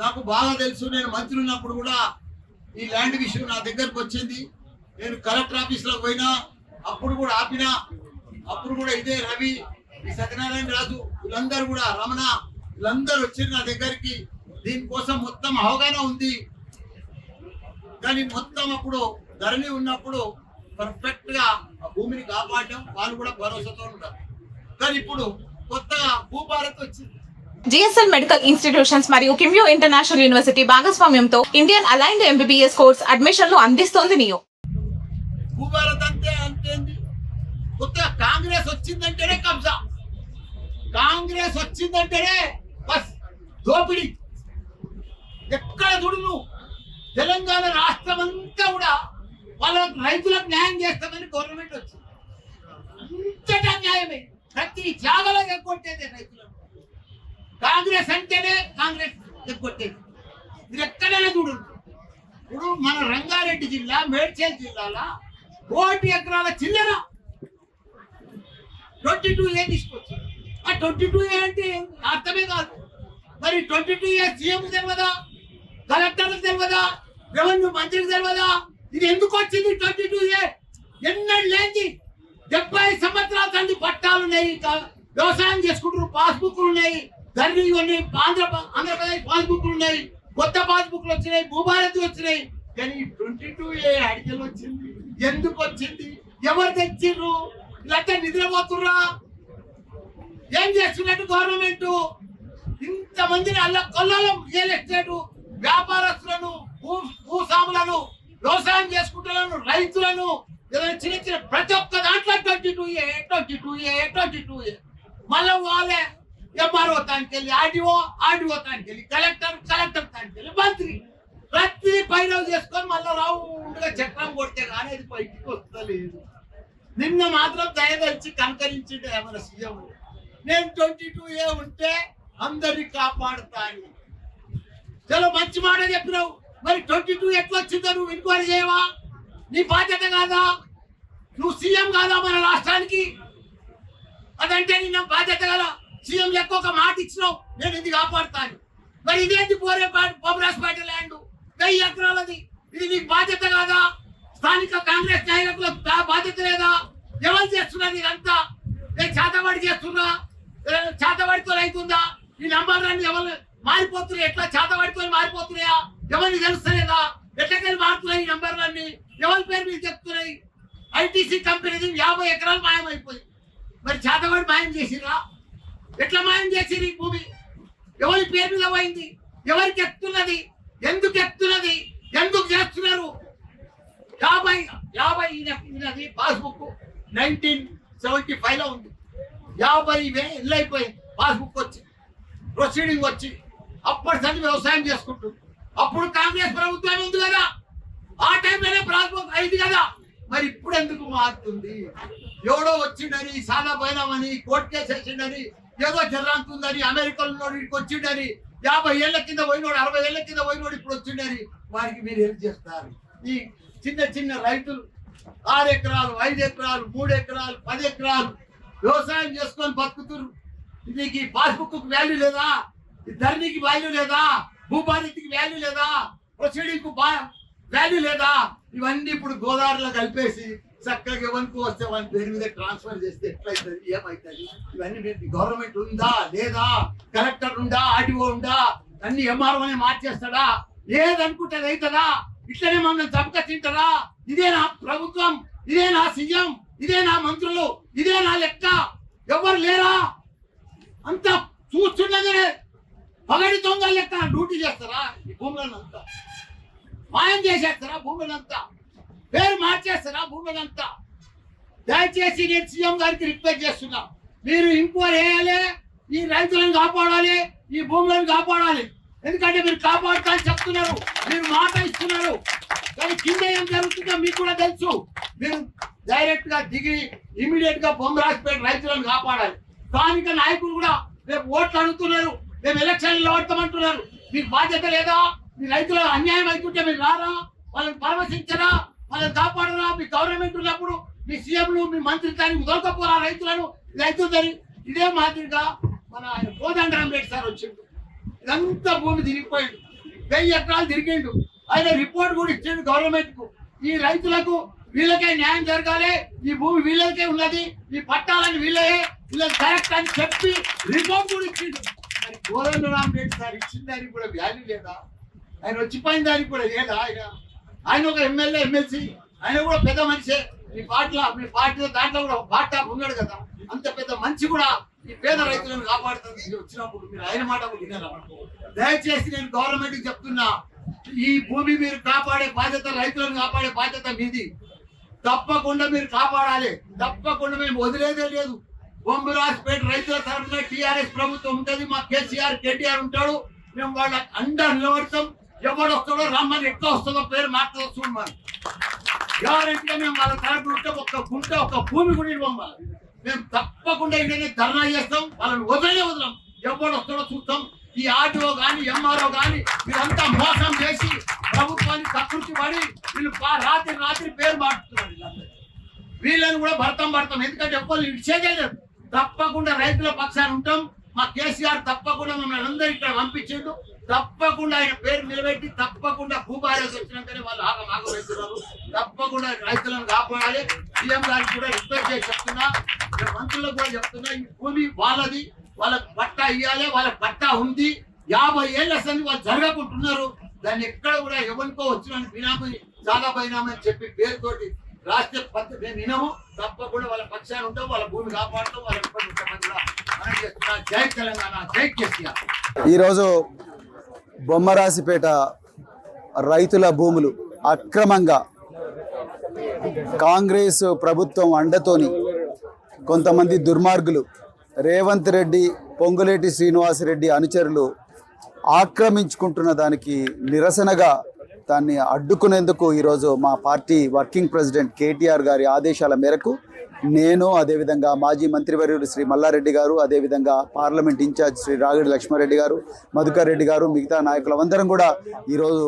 నాకు బాగా తెలుసు. నేను మంత్రి ఉన్నప్పుడు కూడా ఈ ల్యాండ్ విషయం నా దగ్గరకు వచ్చింది. నేను కలెక్టర్ ఆఫీస్లోకి పోయినా, అప్పుడు కూడా ఆపినా. అప్పుడు కూడా ఇదే రవి, ఈ సత్యనారాయణ రాజు, వీళ్ళందరూ కూడా రమణ, వీళ్ళందరూ వచ్చి నా దగ్గరికి దీనికోసం మొత్తం అవగాహన ఉంది. కానీ మొత్తం అప్పుడు ధరణి ఉన్నప్పుడు పర్ఫెక్ట్ గా ఆ భూమిని కాపాడడం, వాళ్ళు కూడా భరోసాతో ఉంటారు. కానీ ఇప్పుడు కొత్తగా భూభారత్ వచ్చింది. జిఎస్ఎల్ మెడికల్ ఇన్స్టిట్యూషన్స్ మరియు కిమ్యూ ఇంటర్నేషనల్ యూనివర్సిటీ భాగస్వామ్యంతో ఇండియన్ అలైన్డ్ ఎంబీబీఎస్ కోర్స్ అడ్మిషన్లు అందిస్తోంది నియో. భూభారత్ అంటేంది? కొత్తగా కాంగ్రెస్ వచ్చిందంటేనే కబ్జా, కాంగ్రెస్ వచ్చిందంటేనే బస్ దోపిడీ. ఎక్కడ చూడు తెలంగాణ రాష్ట్రం అంతా కూడా వాళ్ళ రైతులకు న్యాయం చేస్తామని గవర్నమెంట్ వచ్చింది. అంతటా న్యాయమే, ప్రతి జాగలో ఎగ్గొట్టేదే రైతులకు. కాంగ్రెస్ అంటేనే కాంగ్రెస్ ఎగ్గొట్టేది. మీరు ఎక్కడైనా చూడు. ఇప్పుడు మన రంగారెడ్డి జిల్లా, మేడ్చల్ జిల్లాలో 1 ఎకరాల చిల్లర 22A తీసుకొచ్చి, ఆ 22A అంటే అర్థమే కాదు. మరి 22A సీఎం తెలియదా, కలెక్టర్లకు తెలియదా, రెవెన్యూ మంత్రికి తెలియదా? ఇది ఎందుకు వచ్చింది 22A? ఎన్నడూ లేని 70 సంవత్సరాల నుండి పట్టాలు ఉన్నాయి, వ్యవసాయం చేసుకుంటారు, పాస్బుక్లు ఉన్నాయి, ధరణి ఉన్నాయి, ఆంధ్రప్రదేశ్ పాస్బుక్లు ఉన్నాయి, కొత్త పాస్బుక్లు వచ్చినాయి, భూభారతి వచ్చినాయి. కానీ 22A అడిగలు వచ్చింది. ఎందుకు వచ్చింది? ఎవరు తెచ్చిర్రు? ఇలాంటి నిద్రపోతుర్రా? ఏం చేస్తున్నట్టు గవర్నమెంట్? ఇంతమందిని అల్ల కొల్లాలం రియల్ ఎస్టేట్ వ్యాపారస్తులను, భూస్వాములను, వ్యవసాయం చేసుకుంటున్న రైతులను, చిన్న చిన్న ప్రతి ఒక్క దాంట్లో 22A. మళ్ళీ వాళ్ళే ఎంఆర్ఓ తానికి వెళ్ళి, ఆర్డీఓ తానికి వెళ్ళి, కలెక్టర్ తానికి వెళ్ళి, మంత్రి ప్రతి పైరవ్ చేసుకొని మళ్ళీ రౌండ్గా చక్రం కొడితే కానీ అది బయటికి వస్తలేదు. నిన్న మాత్రం దయదలిచి కనకరించిండే మన సీఎం, నేను 22A ఉంటే అందరినీ కాపాడుతాను. చలో మంచి మాట చెప్పినావు. మరి 22 ఎట్లా వచ్చిందో నువ్వు ఎంక్వైరీ చేయవా? నీ బాధ్యత కాదా? నువ్వు సీఎం కాదా మన రాష్ట్రానికి? అదంటే నిన్న బాధ్యత కదా. సీఎం లెక్క ఒక మాట ఇచ్చినావు, నేను ఇది కాపాడుతాను. మరి ఇదేంటి బొమ్మరాజపేట ల్యాండ్ 1000 ఎకరాలది, ఇది నీకు బాధ్యత కాదా? స్థానిక కాంగ్రెస్ నాయకులకు బాధ్యత లేదా? ఎవరు చేస్తున్నది ఇదంతా? నేను చేతబడి చేస్తున్నా, చేతబడితో అవుతుందా? ఈ నంబర్లన్నీ ఎవరు మారిపోతున్నాయి? ఎట్లా చేతబడితో మారిపోతున్నాయా? ఎవరిని తెలుస్తలేదా? ఎట్లకెళ్ళి మారుతున్నాయి ఈ నంబర్లన్నీ? ఎవరి పేరు మీద చెప్తున్నాయి? ఐటీసీ కంపెనీది 50 ఎకరాలు మాయమైపోయింది. మరి చేతబడి మాయం చేసిరా? ఎట్లా మాయం చేసిరు? ఈ భూమి ఎవరి పేరు మీద పోయింది? ఎవరికి ఎక్కుతున్నది? ఎందుకు ఎక్కుతున్నది? ఎందుకు చేస్తున్నారు? 50 పాస్బుక్ 1975లో ఉంది. 50,000 అయిపోయింది పాస్బుక్ వచ్చి, ప్రొసీడింగ్ వచ్చి. అప్పటి సంది వ్యవసాయం చేసుకుంటుంది. అప్పుడు కాంగ్రెస్ ప్రభుత్వం ఉంది కదా, ఆ టైంలోనే పాస్బుక్ అయింది కదా. మరి ఇప్పుడు ఎందుకు మారుతుంది? ఎవడో వచ్చిండని, సాదా పోయినామని, కోర్టు కేసు వేసిండని, ఏదో జర్రాంతుందని, అమెరికాలో వచ్చిండని, 50 ఏళ్ల కింద పోయినోడు, 60 ఏళ్ల కింద పోయినోడు ఇప్పుడు వచ్చిండని వారికి మీరు ఏం చేస్తారు? ఈ చిన్న చిన్న రైతులు 6 ఎకరాలు, 5 ఎకరాలు, 3 ఎకరాలు, 10 ఎకరాలు వ్యవసాయం చేసుకొని బతుకుతున్నారు. దీనికి పాస్బుక్ వాల్యూ లేదా? ధరణికి వాల్యూ లేదా? భూభారతికి వాల్యూ లేదా? ప్రొసీడింగ్ వాల్యూ లేదా? ఇవన్నీ ఇప్పుడు గోదావరిలో కలిపేసి చక్కగా ఎవరికి వస్తే వాళ్ళ పేరు మీద ట్రాన్స్ఫర్ చేస్తే ఎట్లయితుంది? ఏమవుతుంది? ఇవన్నీ గవర్నమెంట్ ఉందా లేదా? కలెక్టర్ ఉందా? ఆర్డీఓ ఉందా? అన్ని ఎంఆర్ఓనే మార్చేస్తాడా? ఏదనుకుంటుంది అవుతుందా? ఇట్లనే మమ్మల్ని చంపక తింటారా? ఇదే నా ప్రభుత్వం, ఇదే నా సీఎం, ఇదే నా మంత్రులు, ఇదే నా లెక్క? ఎవరు లేరా? అంతా చూస్తుండగానే పగడి దొంగ లెక్క డ్యూటీ చేస్తారా? ఈ భూములనంతా మాయం చేసేస్తారా? భూములంతా పేరు మార్చేస్తారా? భూములంతా దయచేసి నేను సీఎం గారికి రిక్వెస్ట్ చేస్తున్నా, మీరు ఎంక్వైరీ చేయాలి, ఈ రైతులను కాపాడాలి, ఈ భూములను కాపాడాలి. ఎందుకంటే మీరు కాపాడుతా అని చెప్తున్నారు, మీరు మాట ఇస్తున్నారు. కానీ కింద ఏం జరుగుతుందో మీకు కూడా తెలుసు. మీరు డైరెక్ట్ గా దిగి ఇమీడియట్ గా బొమ్మరాజపేట రైతులను కాపాడాలి. స్థానిక నాయకులు కూడా రేపు ఓట్లు అడుగుతున్నారు, రేపు ఎలక్షన్లు ఓడతామంటున్నారు. మీకు బాధ్యత లేదా? మీ రైతుల అన్యాయం అవుతుంటే మీరు రారా? వాళ్ళని పరామర్శించరా? వాళ్ళని కాపాడరా? మీ గవర్నమెంట్ ఉన్నప్పుడు మీ సీఎంలు, మీ మంత్రిత్వానికి దొరకపోరా రైతులను? రైతులు ఇదే మాదిరిగా మన కోదండరామ్ రెడ్డి సార్ వచ్చిండు, ఇదంతా భూమి తిరిగిపోయింది. 1000 ఎకరాలు తిరిగిండు. ఆయన రిపోర్ట్ కూడా ఇచ్చిండు గవర్నమెంట్ కు. ఈ రైతులకు వీళ్ళకే న్యాయం జరగాలి, ఈ భూమి వీళ్ళకే ఉన్నది, ఈ పట్టాలని వీళ్ళే, వీళ్ళకి కరెక్ట్ అని చెప్పి రిపోర్ట్ కూడా ఇచ్చిండు. మరి కోదండరామరెడ్డి సార్ ఇచ్చిన దానికి కూడా వాల్యూ లేదా? ఆయన వచ్చిపోయిన దానికి కూడా లేదా? ఆయన ఒక ఎమ్మెల్యే ఎమ్మెల్సీ, ఆయన కూడా పెద్ద మనిషే. మీ పార్టీ దాంట్లో కూడా పార్టీ ఉన్నాడు కదా, అంత పెద్ద మనిషి కూడా ఈ పేద రైతులను కాపాడుతుంది వచ్చినప్పుడు మీరు ఆయన మాట వినారా? దయచేసి నేను గవర్నమెంట్ చెప్తున్నా, ఈ భూమి మీరు కాపాడే బాధ్యత, రైతులను కాపాడే బాధ్యత మీది. తప్పకుండా మీరు కాపాడాలి, తప్పకుండా మేము వదిలేదే లేదు. బొమ్మరాజపేట రైతుల తరఫున టీఆర్ఎస్ ప్రభుత్వం ఉంటుంది, మా కేసీఆర్ కేటీఆర్ ఉంటాడు, మేము వాళ్ళ అండా నిలబడతాం. ఎవడు వస్తాడో రమ్మని, ఎట్లా వస్తుందో పేరు మాట్లాడో చూడమని గ్యారెంటీగా మేము వాళ్ళ తరఫున ఉంటే ఒక్క గుంట ఒక్క భూమి కూడా ఇవ్వాలి. మేము తప్పకుండా ఇంటనే ధర్నా చేస్తాం, వాళ్ళని వదలం. ఎవడు వస్తాడో చూస్తాం. ఈ ఆర్టీఓ కానీ ఎంఆర్ఓ కానీ వీళ్ళంతా మోసం చేసి ప్రభుత్వాన్ని కకృతి పడి వీళ్ళు రాత్రి పేరు మారుతున్నారు. వీళ్ళని కూడా భర్తం ఎందుకంటే ఎవరు ఇచ్చేదే లేదు. తప్పకుండా రైతుల పక్షాన్ని ఉంటాం. మా కేసీఆర్ తప్పకుండా మమ్మల్ని అందరూ ఇక్కడ పంపించిండు. తప్పకుండా ఆయన పేరు నిలబెట్టి తప్పకుండా భూభారతి వచ్చినాకనే వాళ్ళు ఆగమాగం వెళ్తున్నారు. తప్పకుండా రైతులను కాపాడాలి. సీఎం గారికి కూడా రిక్వెస్ట్ చేసి చెప్తున్నా, మంత్రులకు కూడా చెప్తున్నా, ఈ భూమి వాళ్ళది, వాళ్ళకి పట్టా ఇవ్వాలి. వాళ్ళకి పట్టా ఉంది. 50 ఏళ్ళ సంది వాళ్ళు జరగకుంటున్నారు. దాన్ని ఎక్కడ కూడా ఎవరికో వచ్చిన బినామీ చాలా బైనామీ అని చెప్పి పేరుతోటి రాష్ట్ర పద్ధతి మేము వినము. తప్పకుండా వాళ్ళ పక్షాన్ని ఉంటాం, వాళ్ళ భూమి కాపాడుతాం, వాళ్ళ మనం చేస్తున్నా. జై తెలంగాణ, జై కేసీఆర్. ఈరోజు బొమ్మరాసిపేట రైతుల భూములు అక్రమంగా కాంగ్రెస్ ప్రభుత్వం అండతోని కొంతమంది దుర్మార్గులు రేవంత్ రెడ్డి, పొంగులేటి శ్రీనివాసరెడ్డి అనుచరులు ఆక్రమించుకుంటున్న దానికి నిరసనగా దాన్ని అడ్డుకునేందుకు ఈరోజు మా పార్టీ వర్కింగ్ ప్రెసిడెంట్ కేటీఆర్ గారి ఆదేశాల మేరకు నేను, అదేవిధంగా మాజీ మంత్రివర్యులు శ్రీ మల్లారెడ్డి గారు, అదేవిధంగా పార్లమెంట్ ఇన్ఛార్జ్ శ్రీ రాగిడి లక్ష్మారెడ్డి గారు, మధుకర్ రెడ్డి గారు, మిగతా నాయకులందరం కూడా ఈరోజు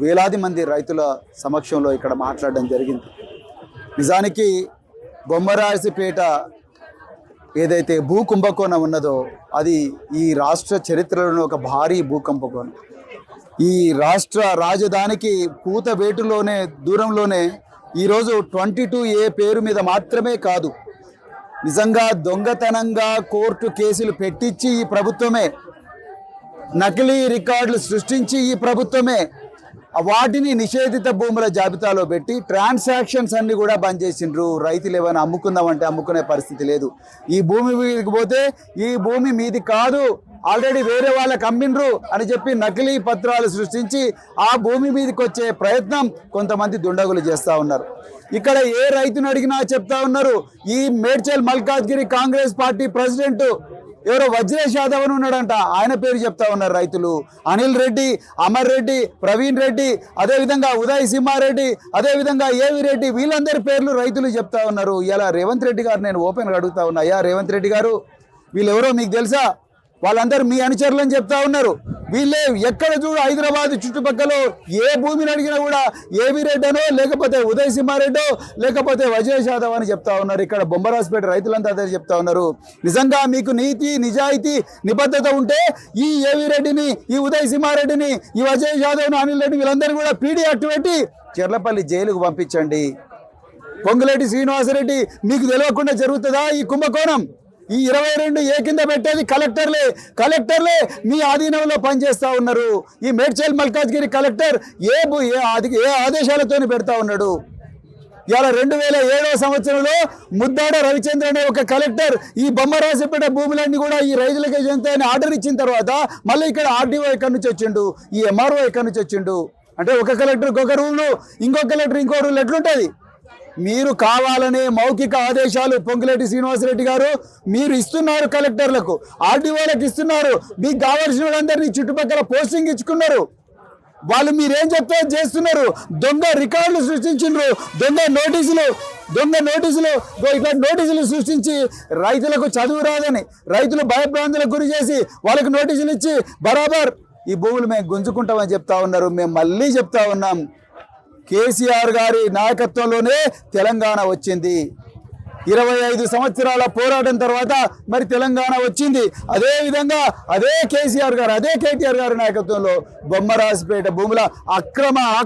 వేలాది మంది రైతుల సమక్షంలో ఇక్కడ మాట్లాడడం జరిగింది. నిజానికి బొమ్మరాసిపేట ఏదైతే భూ కుంభకోణం ఉన్నదో అది ఈ రాష్ట్ర చరిత్రలోని ఒక భారీ భూ కుంభకోణం. ఈ రాష్ట్ర రాజధానికి కూతవేటులోనే దూరంలోనే ఈరోజు 22A పేరు మీద మాత్రమే కాదు, నిజంగా దొంగతనంగా కోర్టు కేసులు పెట్టించి ఈ ప్రభుత్వమే, నకిలీ రికార్డులు సృష్టించి ఈ ప్రభుత్వమే వాటిని నిషేధిత భూముల జాబితాలో పెట్టి ట్రాన్సాక్షన్స్ అన్ని కూడా బంద్ చేసిండ్రు. రైతులు ఏమైనా అమ్ముకుందామంటే అమ్ముకునే పరిస్థితి లేదు. ఈ భూమి మీదకి పోతే ఈ భూమి మీది కాదు, ఆల్రెడీ వేరే వాళ్ళకి అమ్మిండ్రు అని చెప్పి నకిలీ పత్రాలు సృష్టించి ఆ భూమి మీదకి వచ్చే ప్రయత్నం కొంతమంది దుండగులు చేస్తూ ఉన్నారు. ఇక్కడ ఏ రైతును అడిగినా చెప్తా ఉన్నారు, ఈ మేడ్చల్ మల్కాజ్గిరి కాంగ్రెస్ పార్టీ ప్రెసిడెంట్ ఎవరో వజ్రేష్ యాదవ్ అని ఉన్నాడంట, ఆయన పేరు చెప్తా ఉన్నారు రైతులు. అనిల్ రెడ్డి, అమర్ రెడ్డి, ప్రవీణ్ రెడ్డి, అదేవిధంగా ఉదయ్ సింహారెడ్డి, అదేవిధంగా ఏవి రెడ్డి, వీళ్ళందరి పేర్లు రైతులు చెప్తా ఉన్నారు. ఇలా రేవంత్ రెడ్డి గారు నేను ఓపెన్గా అడుగుతా ఉన్నా, అయ్యా రేవంత్ రెడ్డి గారు వీళ్ళెవరో మీకు తెలుసా? వాళ్ళందరూ మీ అనుచరులని చెప్తా ఉన్నారు. వీళ్ళే ఎక్కడ చూడు హైదరాబాద్ చుట్టుపక్కల ఏ భూమిని అడిగినా కూడా ఏవి రెడ్డి అనో, లేకపోతే ఉదయ్ సింహారెడ్డో, లేకపోతే వజ్రేష్ యాదవ్ అని చెప్తా ఉన్నారు. ఇక్కడ బొమ్మరాజపేట రైతులంతా అదే చెప్తా ఉన్నారు. నిజంగా మీకు నీతి, నిజాయితీ, నిబద్ధత ఉంటే ఈ ఏవి రెడ్డిని, ఈ ఉదయ్ సింహారెడ్డిని, ఈ వజ్రేష్ యాదవ్ని, అనిల్ రెడ్డి వీళ్ళందరూ కూడా పీడీ అట్టు పెట్టి చెర్లపల్లి జైలుకు పంపించండి. పొంగులేటి శ్రీనివాసరెడ్డి మీకు తెలియకుండా జరుగుతుందా ఈ కుంభకోణం? ఈ 22 ఏ కింద పెట్టేది కలెక్టర్లే మీ ఆధీనంలో పనిచేస్తూ ఉన్నారు. ఈ మేడ్చల్ మల్కాజ్గిరి కలెక్టర్ ఏ ఆదేశాలతో పెడతా ఉన్నాడు? ఇలా 2007వ సంవత్సరంలో ముద్దాడ రవిచంద్ర అనే ఒక కలెక్టర్ ఈ బొమ్మరాజపేట భూములన్నీ కూడా ఈ రైతులకే చెందుతాయని ఆర్డర్ ఇచ్చిన తర్వాత మళ్ళీ ఇక్కడ ఆర్డీఓ ఎక్కడి నుంచి వచ్చిండు, ఈ ఎంఆర్ఓ ఎక్కడి నుంచి వచ్చిండు? అంటే ఒక కలెక్టర్కి ఒక రూలు, ఇంకో కలెక్టర్ ఇంకో రూల్ ఎట్లుంటుంది? మీరు కావాలనే మౌఖిక ఆదేశాలు పొంగులేటి శ్రీనివాసరెడ్డి గారు మీరు ఇస్తున్నారు, కలెక్టర్లకు, ఆర్డీఓలకు ఇస్తున్నారు. మీకు కావాల్సిన వాళ్ళందరినీ చుట్టుపక్కల పోస్టింగ్ ఇచ్చుకున్నారు. వాళ్ళు మీరేం చెప్తే చేస్తున్నారు. దొంగ రికార్డులు సృష్టించిండ్రు, దొంగ నోటీసులు ఇట్లా నోటీసులు సృష్టించి రైతులకు చదువు రాదని రైతులు భయభ్రాంతులకు గురి చేసి వాళ్ళకు నోటీసులు ఇచ్చి బరాబర్ ఈ భూములు మేము గుంజుకుంటామని చెప్తా ఉన్నారు. మేము మళ్ళీ చెప్తా ఉన్నాం, కేసీఆర్ గారి నాయకత్వంలోనే తెలంగాణ వచ్చింది. 25 సంవత్సరాల పోరాటం తర్వాత మరి తెలంగాణ వచ్చింది. అదే విధంగా అదే కేసీఆర్ గారు, అదే కేటీఆర్ గారి నాయకత్వంలో బొమ్మరాజుపేట భూముల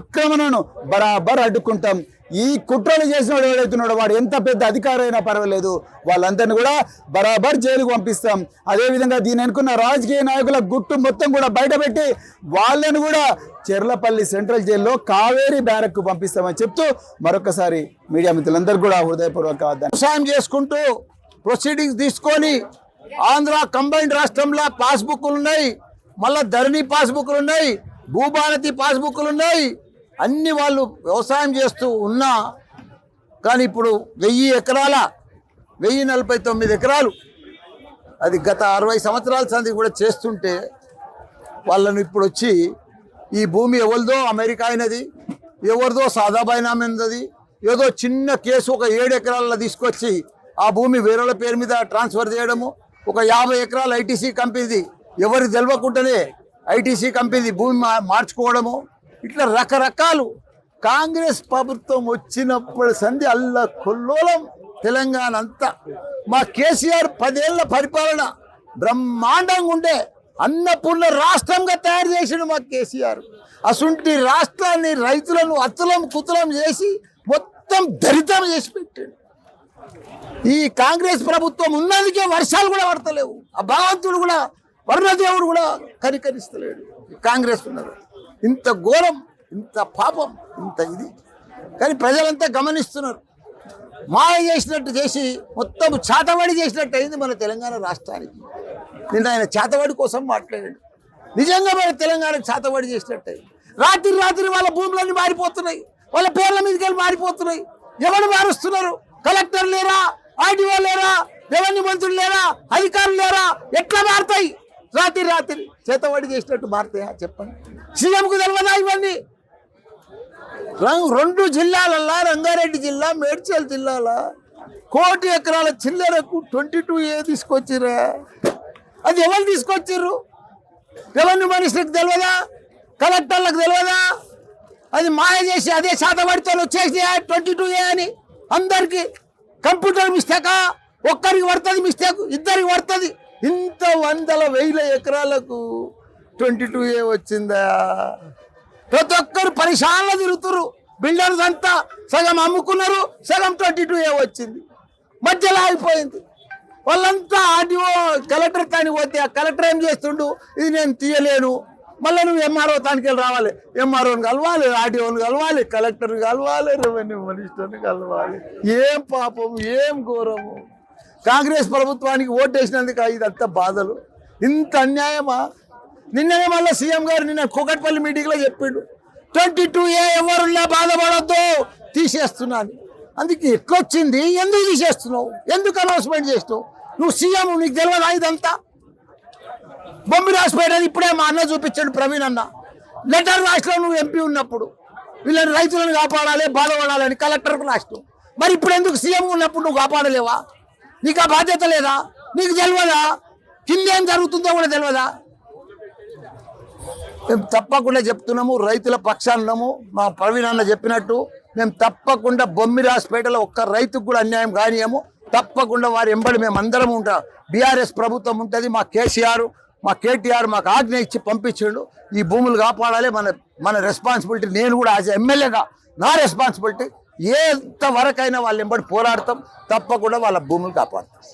ఆక్రమణను బరాబర్ అడ్డుకుంటాం. ఈ కుట్రలు చేసిన వాడు ఎవడైతున్నాడో వాడు ఎంత పెద్ద అధికారైనా పర్వాలేదు, వాళ్ళందరినీ కూడా బరాబర్ జైలుకు పంపిస్తాం. అదేవిధంగా దీని అనుకున్న రాజకీయ నాయకుల గుట్టు మొత్తం కూడా బయటపెట్టి వాళ్ళని కూడా చెర్లపల్లి సెంట్రల్ జైల్లో కావేరీ బ్యారక్కు పంపిస్తామని చెప్తూ మరొకసారి మీడియా మిత్రులందరూ కూడా హృదయపూర్వక వ్యవసాయం చేసుకుంటూ ప్రొసీడింగ్స్ తీసుకొని ఆంధ్ర కంబైన్డ్ రాష్ట్రంలో పాస్బుక్లు ఉన్నాయి, మళ్ళీ ధరణి పాస్బుక్లు ఉన్నాయి, భూభారతి పాస్బుక్లు ఉన్నాయి. అన్ని వాళ్ళు వ్యవసాయం చేస్తూ ఉన్నా కానీ ఇప్పుడు 1000 ఎకరాల 1049 ఎకరాలు అది గత 60 సంవత్సరాల సంది కూడా చేస్తుంటే వాళ్ళను ఇప్పుడు వచ్చి ఈ భూమి ఎవరిదో అమెరికా అయినది, ఎవరిదో సాదా బైనామైనది, ఏదో చిన్న కేసు ఒక 7 ఎకరాలలో తీసుకొచ్చి ఆ భూమి వేరేల పేరు మీద ట్రాన్స్ఫర్ చేయడము, ఒక 50 ఎకరాల ఐటీసీ కంపెనీది ఎవరికి తెలియకుండానే ఐటీసీ కంపెనీ భూమి మార్చుకోవడము, ఇట్లా రకరకాలు. కాంగ్రెస్ ప్రభుత్వం వచ్చినప్పుడు సంధి అల్ల కొల్లోలం తెలంగాణ అంతా. మా కేసీఆర్ 10 ఏళ్ల పరిపాలన బ్రహ్మాండంగా ఉండే అన్నపూర్ణ రాష్ట్రంగా తయారు చేసిండు మా కేసీఆర్. అసుంటి రాష్ట్రాన్ని రైతులను అతులం కుతులం చేసి మొత్తం దరిద్రం చేసి పెట్టాడు. ఈ కాంగ్రెస్ ప్రభుత్వం ఉన్నందుకే వర్షాలు కూడా పడతలేవు, ఆ భగవంతుడు కూడా వర్ణదేవుడు కూడా కనికరిస్తలేడు. కాంగ్రెస్ ఉన్నది ఇంత ఘోరం, ఇంత పాపం, ఇంత ఇది. కానీ ప్రజలంతా గమనిస్తున్నారు. మాయ చేసినట్టు చేసి మొత్తం చాతవాడి చేసినట్టు అయింది మన తెలంగాణ రాష్ట్రానికి. నిన్న ఆయన చాతవాడి కోసం మాట్లాడాడు. నిజంగా మన తెలంగాణ చాతవాడి చేసినట్టు అయింది. రాత్రి వాళ్ళ భూములన్నీ మారిపోతున్నాయి, వాళ్ళ పేర్ల మీదకి వెళ్ళి మారిపోతున్నాయి. ఎవరు మారుస్తున్నారు? కలెక్టర్ లేరా, ఆర్డీఓ లేరా, రెవెన్యూ మంత్రులు లేరా, అధికారులు లేరా? ఎట్లా మారుతాయి? రాత్రి చేతవాడి చేసినట్టు మారుతాయా చెప్పండి? సీఎంకు తెలియదా ఇవన్నీ? 2 జిల్లాలల్లా రంగారెడ్డి జిల్లా, మేడ్చల్ జిల్లాల 1 కోటి ఎకరాల చిల్లరకు 22A తీసుకొచ్చిరా. అది ఎవరు తీసుకొచ్చిర్రు? రెవెన్యూ మినిస్టర్కి తెలియదా? కలెక్టర్లకు తెలియదా? అది మాయ చేసి అదే శాతవాడితో వచ్చేసి 22A అని అందరికీ. కంప్యూటర్ మిస్టేకా? ఒక్కరికి పడుతుంది మిస్టేక్, ఇద్దరికి పడుతుంది. ఇంత 100,000 ఎకరాలకు 22A వచ్చిందా? ప్రతి ఒక్కరు పరిశాలలో తిరుగుతున్నారు. బిల్డర్స్ అంతా సగం అమ్ముకున్నారు, సగం 22A వచ్చింది, మధ్యలో ఆగిపోయింది. వాళ్ళంతా ఆర్డీఓ కలెక్టర్ తానికి పోతే ఆ కలెక్టర్ ఏం చేస్తుండు, ఇది నేను తీయలేను, మళ్ళీ నువ్వు ఎంఆర్ఓ తానికి వెళ్ళి రావాలి, ఎంఆర్ఓని కలవాలి, ఆర్డీఓని కలవాలి, కలెక్టర్ని కలవాలి, రెవెన్యూ మినిస్టర్ని కలవాలి. ఏం పాపం, ఏం ఘోరము. కాంగ్రెస్ ప్రభుత్వానికి ఓటేసినందుకు ఇదంతా బాధలు, ఇంత అన్యాయమా? నిన్ననే మళ్ళీ సీఎం గారు నిన్న కూకట్పల్లి మీటింగ్లో చెప్పిండు 22A ఎవరున్నా బాధపడద్దు, తీసేస్తున్నాను. అందుకే ఎట్లొచ్చింది? ఎందుకు తీసేస్తున్నావు? ఎందుకు అనౌన్స్మెంట్ చేస్తున్నావు? నువ్వు సీఎం, నీకు తెలియదా ఇదంతా? బొమ్మిరాజుపేట ఇప్పుడే మా అన్న చూపించాడు, ప్రవీణ్ అన్న లెటర్ రాష్ట్రం నువ్వు ఎంపీ ఉన్నప్పుడు వీళ్ళని రైతులను కాపాడాలి, బాధపడాలని కలెక్టర్కు రాష్ట్రం. మరి ఇప్పుడు ఎందుకు సీఎం ఉన్నప్పుడు నువ్వు కాపాడలేవా? నీకు ఆ బాధ్యత లేదా? నీకు తెలియదా? కిందేం జరుగుతుందో కూడా తెలియదా? మేము తప్పకుండా చెప్తున్నాము, రైతుల పక్షాన్నము. మా ప్రవీణ్ అన్న చెప్పినట్టు మేము తప్పకుండా బొమ్మిరాజుపేటలో ఒక్క రైతుకు కూడా అన్యాయం కానియము. తప్పకుండా వారి ఎంబడి మేము అందరం ఉంటాం. బీఆర్ఎస్ ప్రభుత్వం ఉంటుంది, మా కేసీఆర్, మా కేటీఆర్ మాకు ఆజ్ఞ ఇచ్చి పంపించిండు. ఈ భూములు కాపాడాలి, మన రెస్పాన్సిబిలిటీ. నేను కూడా యాజ్ ఎమ్మెల్యేగా నా రెస్పాన్సిబిలిటీ. ఎంతవరకైనా వాళ్ళ ఎంబడి పోరాడతాం, తప్పకుండా వాళ్ళ భూములు కాపాడతాం.